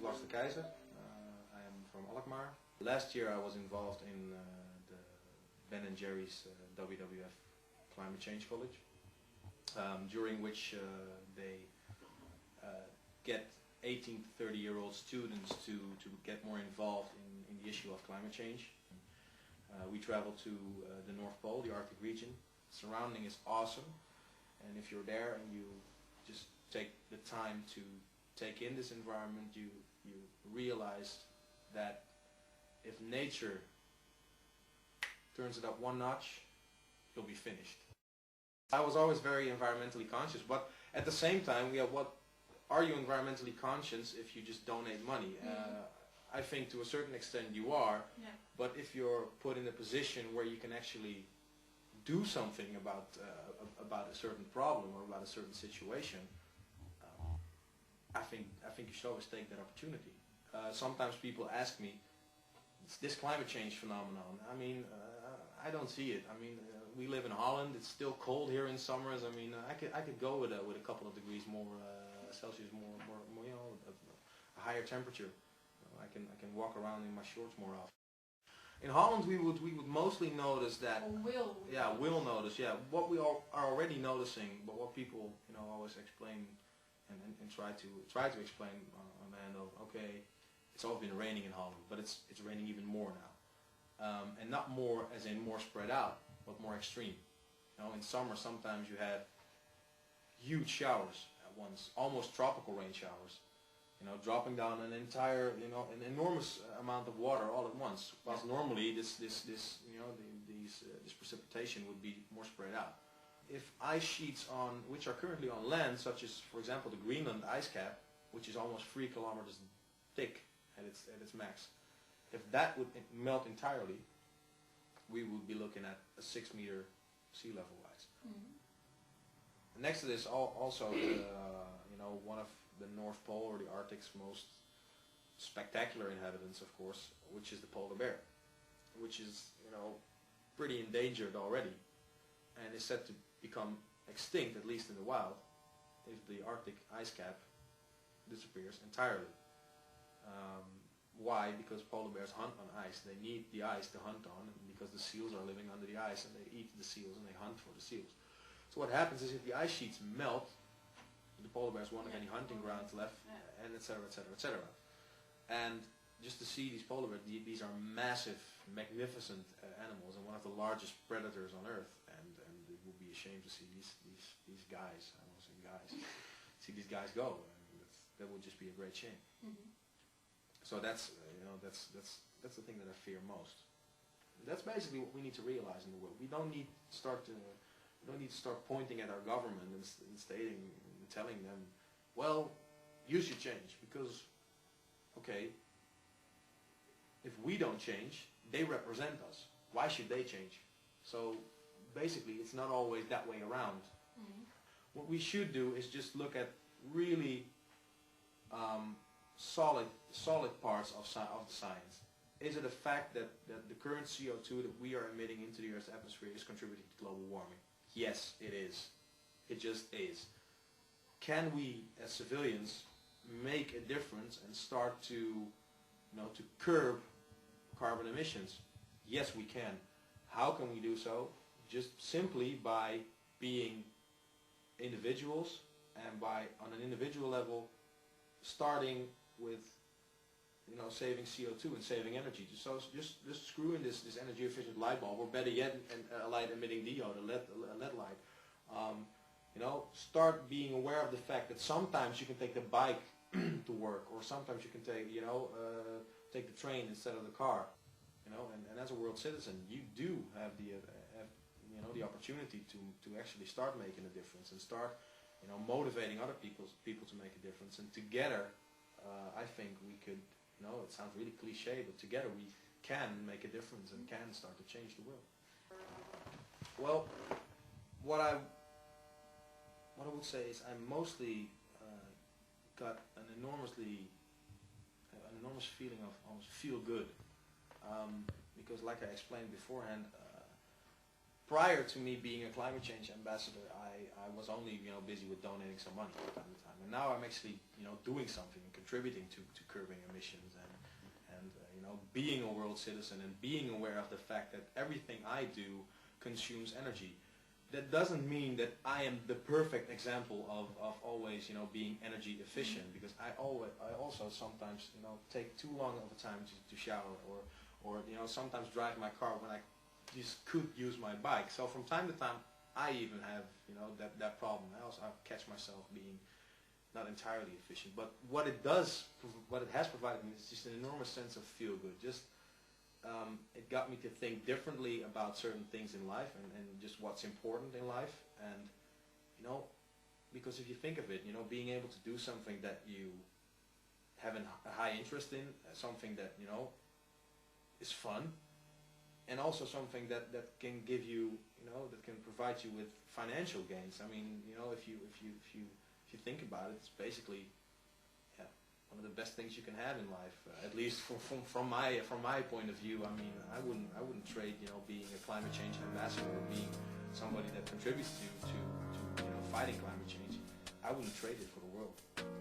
Lars the Keijser. I am from Alkmaar. Last year I was involved in the Ben & Jerry's WWF Climate Change College, during which they get 18 to 30-year-old students to get more involved in the issue of climate change. We travel to the North Pole, the Arctic region. Surrounding is awesome, and if you're there and you just take the time to take in this environment, you realize that if nature turns it up one notch, you'll be finished. I was always very environmentally conscious, but at the same time, what are you environmentally conscious if you just donate money? I think to a certain extent you are, but if you're put in a position where you can actually do something about a certain problem or about a certain situation, I think you should always take that opportunity. Sometimes people ask me, it's this climate change phenomenon. I mean, I don't see it. I mean, we live in Holland. It's still cold here in summers. I mean, I could go with a couple of degrees more Celsius, more you know, a higher temperature. I can walk around in my shorts more often. In Holland, we would mostly notice that. Will notice. Yeah, what we are already noticing, but what people always explain and try to explain on the end of, okay, it's always been raining in Holland, but it's raining even more now, and not more as in more spread out, but more extreme. In summer sometimes you had huge showers at once, almost tropical rain showers. Dropping down an entire, an enormous amount of water all at once. Whilst normally this precipitation would be more spread out. If ice sheets which are currently on land, such as, for example, the Greenland ice cap, which is almost 3 kilometers thick at its max, if that would melt entirely, we would be looking at a 6-meter sea level rise. Next to this, also, one of the North Pole or the Arctic's most spectacular inhabitants, of course, which is the polar bear, which is pretty endangered already, and is set to become extinct, at least in the wild, if the Arctic ice cap disappears entirely. Why? Because polar bears hunt on ice. They need the ice to hunt on, because the seals are living under the ice, and they eat the seals and they hunt for the seals. So what happens is, if the ice sheets melt, the polar bears won't have any hunting grounds left, and etc., etc., etc. And just to see these polar bears, these are massive, magnificent animals, and one of the largest predators on Earth. And it would be a shame to see these guys. I won't say guys. See these guys go. That would just be a great shame. So that's the thing that I fear most. That's basically what we need to realize in the world. We don't need to start pointing at our government and telling them, well, you should change, because, okay, if we don't change, they represent us. Why should they change? So basically, it's not always that way around. What we should do is just look at really solid parts of the science. Is it a fact that the current CO2 that we are emitting into the Earth's atmosphere is contributing to global warming? Yes, it is. It just is. Can we, as civilians, make a difference and start to curb carbon emissions? Yes, we can. How can we do so? Just simply by being individuals, and by, on an individual level, starting with saving CO2 and saving energy. So just screw in this energy efficient light bulb, or better yet, a light emitting diode, a LED light. Start being aware of the fact that sometimes you can take the bike to work, or sometimes you can take the train instead of the car. And as a world citizen, you do have the opportunity to actually start making a difference, and start motivating other people to make a difference. And together, I think we could. It sounds really cliche, but together we can make a difference and can start to change the world. Well, what I would say is, I mostly got an enormous feeling of almost feel good, because, like I explained beforehand, prior to me being a climate change ambassador, I was only busy with donating some money from time to time, and now I'm actually doing something and contributing to curbing emissions and being a world citizen and being aware of the fact that everything I do consumes energy. That doesn't mean that I am the perfect example of always being energy efficient, because I also sometimes take too long of a time to shower, or sometimes drive my car when I just could use my bike. So from time to time I even have that problem. I catch myself being not entirely efficient, but what it has provided me is just an enormous sense of feel good. Just it got me to think differently about certain things in life and just what's important in life. And because if you think of it, being able to do something that you have a high interest in, something that is fun, and also something that can give you that can provide you with financial gains. I mean, if you think about it, it's basically one of the best things you can have in life, at least from my point of view. I mean, I wouldn't trade being a climate change ambassador or being somebody that contributes to fighting climate change. I wouldn't trade it for the world.